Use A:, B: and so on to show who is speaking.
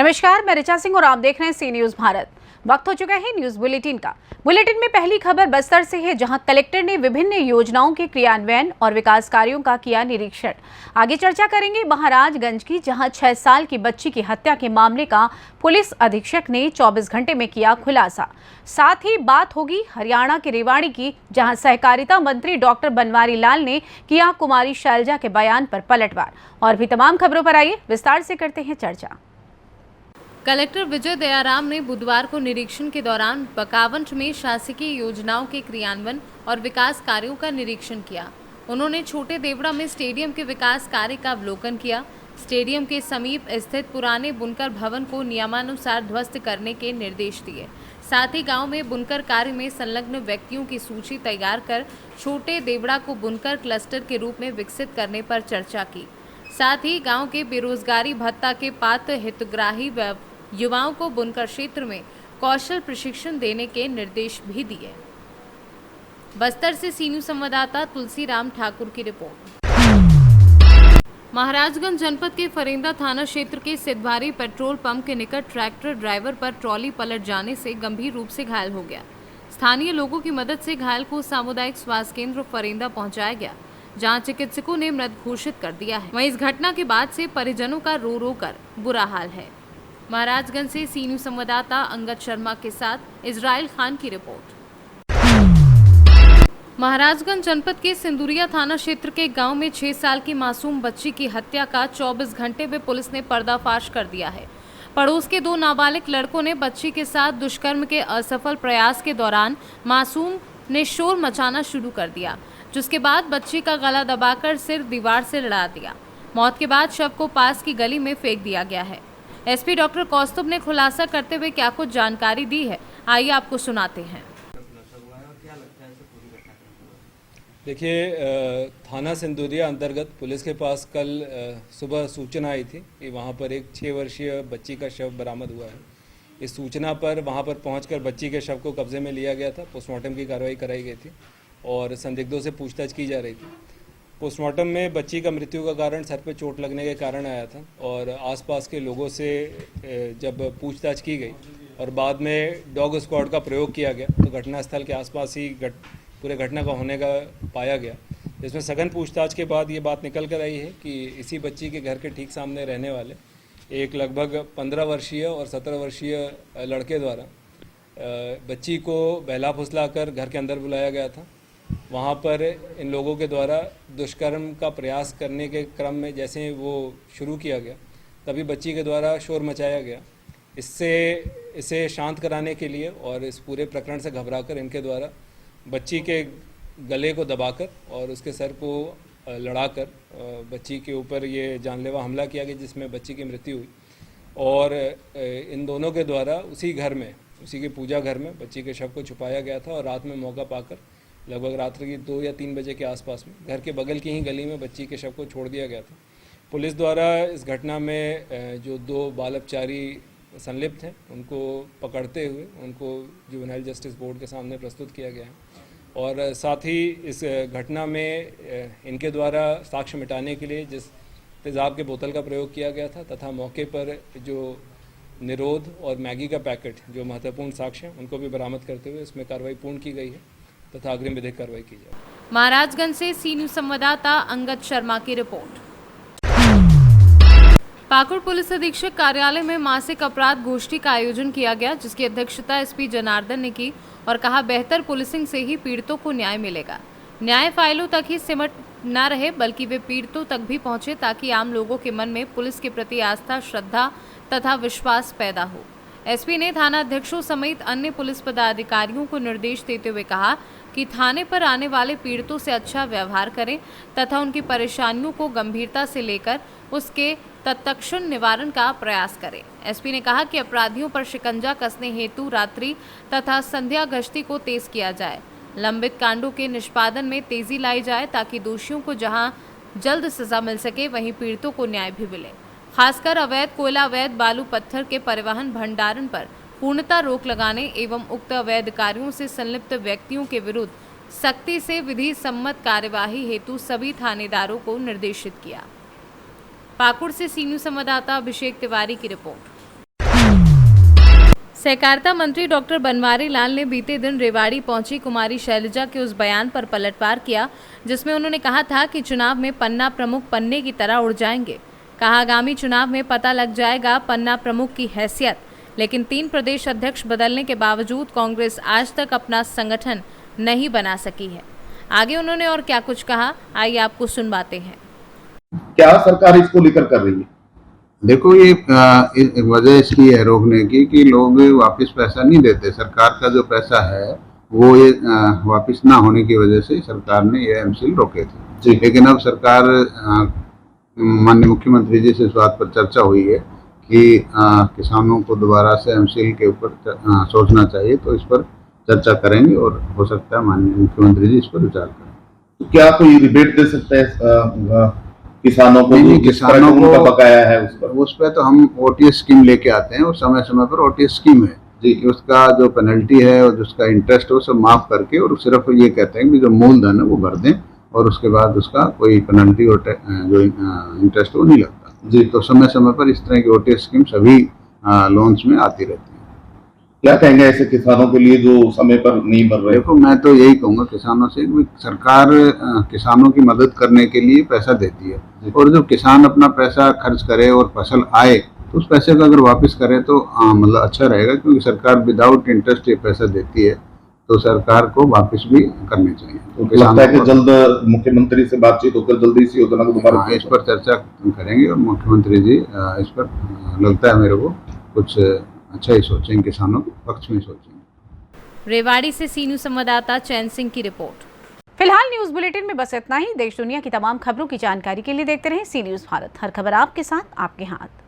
A: नमस्कार, मैं ऋचा सिंह और आप देख रहे हैं सी न्यूज भारत। वक्त हो चुका है न्यूज बुलेटिन का। बुलेटिन में पहली खबर बस्तर से है, जहां कलेक्टर ने विभिन्न योजनाओं के क्रियान्वयन और विकास कार्यों का किया निरीक्षण। आगे चर्चा करेंगे महाराजगंज की, जहां 6 साल की बच्ची की हत्या के मामले का पुलिस अधीक्षक ने 24 घंटे में किया खुलासा। साथ ही बात होगी हरियाणा के रेवाड़ी की, जहां सहकारिता मंत्री डॉक्टर बनवारी लाल ने किया कुमारी शैलजा के बयान पर पलटवार। और भी तमाम खबरों पर आइए विस्तार से करते हैं चर्चा।
B: कलेक्टर विजय दयाराम ने बुधवार को निरीक्षण के दौरान बकावंट में शासकीय योजनाओं के क्रियान्वयन और विकास कार्यों का निरीक्षण किया। उन्होंने छोटे देवड़ा में स्टेडियम के विकास कार्य का अवलोकन किया। स्टेडियम के समीप स्थित पुराने बुनकर भवन को नियमानुसार ध्वस्त करने के निर्देश दिए। साथ ही गांव में बुनकर कार्य में संलग्न व्यक्तियों की सूची तैयार कर छोटे देवड़ा को बुनकर क्लस्टर के रूप में विकसित करने पर चर्चा की। साथ ही गांव के बेरोजगारी भत्ता के पात्र हितग्राही व युवाओं को बुनकर क्षेत्र में कौशल प्रशिक्षण देने के निर्देश भी दिए। बस्तर से सी न्यूज संवाददाता तुलसीराम ठाकुर की रिपोर्ट। महाराजगंज जनपद के फरेंदा थाना क्षेत्र के सिद्धवारी पेट्रोल पंप के निकट ट्रैक्टर ड्राइवर पर ट्रॉली पलट जाने से गंभीर रूप से घायल हो गया। स्थानीय लोगों की मदद से घायल को सामुदायिक स्वास्थ्य केंद्र फरेंदा पहुंचाया गया, जहां चिकित्सकों ने मृत घोषित कर दिया है। वहीं इस घटना के बाद से परिजनों का रो रो कर बुरा हाल है। महाराजगंज से सी न्यूज संवाददाता अंगद शर्मा के साथ इजराइल खान की रिपोर्ट। महाराजगंज जनपद के सिंदुरिया थाना क्षेत्र के गांव में 6 साल की मासूम बच्ची की हत्या का 24 घंटे में पुलिस ने पर्दाफाश कर दिया है। पड़ोस के 2 नाबालिग लड़कों ने बच्ची के साथ दुष्कर्म के असफल प्रयास के दौरान मासूम ने शोर मचाना शुरू कर दिया, जिसके बाद बच्ची का गला दबाकर सिर दीवार से लड़ा दिया। मौत के बाद शव को पास की गली में फेंक दिया गया है। एसपी डॉक्टर कौस्तुभ ने खुलासा करते हुए क्या कुछ जानकारी दी है, आइए आपको सुनाते हैं।
C: देखिए, थाना सिंदूरिया अंतर्गत पुलिस के पास कल सुबह सूचना आई थी कि वहाँ पर एक 6 वर्षीय बच्ची का शव बरामद हुआ है। इस सूचना पर वहाँ पर पहुंचकर बच्ची के शव को कब्जे में लिया गया था। पोस्टमार्टम की कार्रवाई कराई गई थी और संदिग्धों से पूछताछ की जा रही थी। पोस्टमार्टम में बच्ची का मृत्यु का कारण सर पे चोट लगने के कारण आया था और आसपास के लोगों से जब पूछताछ की गई और बाद में डॉग स्क्वाड का प्रयोग किया गया तो घटनास्थल के आसपास ही पूरे घटना का होने का पाया गया। इसमें सघन पूछताछ के बाद ये बात निकल कर आई है कि इसी बच्ची के घर के ठीक सामने रहने वाले एक लगभग 15 वर्षीय और 17 वर्षीय लड़के द्वारा बच्ची को बहला फुसला कर घर के अंदर बुलाया गया था। वहाँ पर इन लोगों के द्वारा दुष्कर्म का प्रयास करने के क्रम में जैसे वो शुरू किया गया, तभी बच्ची के द्वारा शोर मचाया गया। इसे शांत कराने के लिए और इस पूरे प्रकरण से घबराकर इनके द्वारा बच्ची के गले को दबाकर और उसके सर को लड़ाकर बच्ची के ऊपर ये जानलेवा हमला किया गया, जिसमें बच्ची की मृत्यु हुई। और इन दोनों के द्वारा उसी घर में, उसी के पूजा घर में बच्ची के शव को छुपाया गया था और रात में मौका पाकर लगभग रात्रि की 2 या 3 बजे के आसपास में घर के बगल की ही गली में बच्ची के शव को छोड़ दिया गया था। पुलिस द्वारा इस घटना में जो 2 बाल अपचारी संलिप्त हैं उनको पकड़ते हुए उनको जुवेनाइल जस्टिस बोर्ड के सामने प्रस्तुत किया गया है और साथ ही इस घटना में इनके द्वारा साक्ष्य मिटाने के लिए जिस तेज़ाब के बोतल का प्रयोग किया गया था तथा मौके पर जो निरोध और मैगी का पैकेट जो महत्वपूर्ण साक्ष्य हैं उनको भी बरामद करते हुए इसमें कार्रवाई पूर्ण की गई है तथा अग्रिम विधिक कार्रवाई की जाए।
B: महाराजगंज से सी न्यूज संवाददाता अंगद शर्मा की रिपोर्ट। पाकुड़ पुलिस अधीक्षक कार्यालय में मासिक अपराध गोष्ठी का आयोजन किया गया, जिसकी अध्यक्षता एसपी जनार्दन ने की और कहा बेहतर पुलिसिंग से ही पीड़ितों को न्याय मिलेगा। न्याय फाइलों तक ही सिमट न रहे बल्कि वे पीड़ितों तक भी पहुंचे, ताकि आम लोगों के मन में पुलिस के प्रति आस्था, श्रद्धा तथा विश्वास पैदा हो। एसपी ने थाना अध्यक्षों समेत अन्य पुलिस पदाधिकारियों को निर्देश देते हुए कहा कि थाने पर आने वाले पीड़ितों से अच्छा व्यवहार करें तथा उनकी परेशानियों को गंभीरता से लेकर उसके तत्क्षण निवारण का प्रयास करें। एसपी ने कहा कि अपराधियों पर शिकंजा कसने हेतु रात्रि तथा संध्या गश्ती को तेज किया जाए। लंबित कांडों के निष्पादन में तेजी लाई जाए ताकि दोषियों को जहां जल्द सजा मिल सके वहीं पीड़ितों को न्याय भी मिले। खासकर अवैध कोयला, अवैध बालू पत्थर के परिवहन भंडारण पर पूर्णतः रोक लगाने एवं उक्त अवैध कार्यों से संलिप्त व्यक्तियों के विरुद्ध सख्ती से विधि सम्मत कार्यवाही हेतु सभी थानेदारों को निर्देशित किया। पाकुड़ से सी न्यूज संवाददाता अभिषेक तिवारी की रिपोर्ट। सहकारिता मंत्री डॉक्टर बनवारी लाल ने बीते दिन रेवाड़ी पहुंची कुमारी शैलजा के उस बयान पर पलटवार किया जिसमें उन्होंने कहा था कि चुनाव में पन्ना प्रमुख पन्ने की तरह उड़ जाएंगे। कहा आगामी चुनाव में पता लग जाएगा पन्ना प्रमुख की हैसियत, लेकिन 3 प्रदेश अध्यक्ष बदलने के बावजूद कांग्रेस आज तक अपना संगठन नहीं बना सकी है। आगे उन्होंने और क्या कुछ कहा, आइए आपको सुनवाते हैं।
D: क्या सरकार इसको लेकर कर रही है?
E: देखो, ये एक वजह इसकी है रोकने की कि लोग वापस पैसा नहीं देते। सरकार का जो पैसा है वो ये वापस ना होने की वजह से सरकार ने ये एमसील रोके थे। लेकिन अब सरकार, माननीय मुख्यमंत्री जी से इस बात पर चर्चा हुई है कि किसानों को दोबारा से एमसील के ऊपर सोचना चाहिए, तो इस पर चर्चा करेंगे और हो सकता है माननीय मुख्यमंत्री जी इस पर विचार करें।
D: तो क्या कोई रिबेट दे सकते हैं किसानों को?
E: नहीं, किसानों को
D: उनका बकाया है
E: उस पर तो हम ओटीएस स्कीम लेके आते हैं और समय समय पर ओटीएस स्कीम है जी, उसका जो पेनल्टी है और जिसका इंटरेस्ट है वो सब माफ करके और सिर्फ ये कहते हैं कि जो मूलधन है वो भर दें और उसके बाद उसका कोई पेनल्टी और जो इंटरेस्ट वो नहीं लगता जी। तो समय समय पर इस तरह की ओटीएस स्कीम सभी लोन्स में आती रहती है।
D: क्या कहेंगे ऐसे किसानों के लिए जो समय पर नहीं भर रहे?
E: देखो, मैं तो यही कहूँगा किसानों से कि सरकार किसानों की मदद करने के लिए पैसा देती है और जब किसान अपना पैसा खर्च करे और फसल आए तो उस पैसे को अगर वापस करे तो मतलब अच्छा रहेगा, क्योंकि सरकार विदाउट इंटरेस्ट ये पैसा देती है तो सरकार को वापस भी करने चाहिए।
D: तो लगता है कि जल्द मुख्यमंत्री से बातचीत होकर जल्दी इसी योजना को दोबारा
E: इस पर चर्चा करेंगे और मुख्यमंत्री जी इस पर लगता है मेरे को कुछ अच्छा ही सोचेंगे, किसानों के पक्ष में सोचेंगे।
B: रेवाड़ी से सी न्यूज संवाददाता चैन सिंह की रिपोर्ट।
A: फिलहाल न्यूज बुलेटिन में बस इतना ही। देश दुनिया की तमाम खबरों की जानकारी के लिए देखते रहें सी न्यूज भारत। हर खबर आपके साथ, आपके हाथ।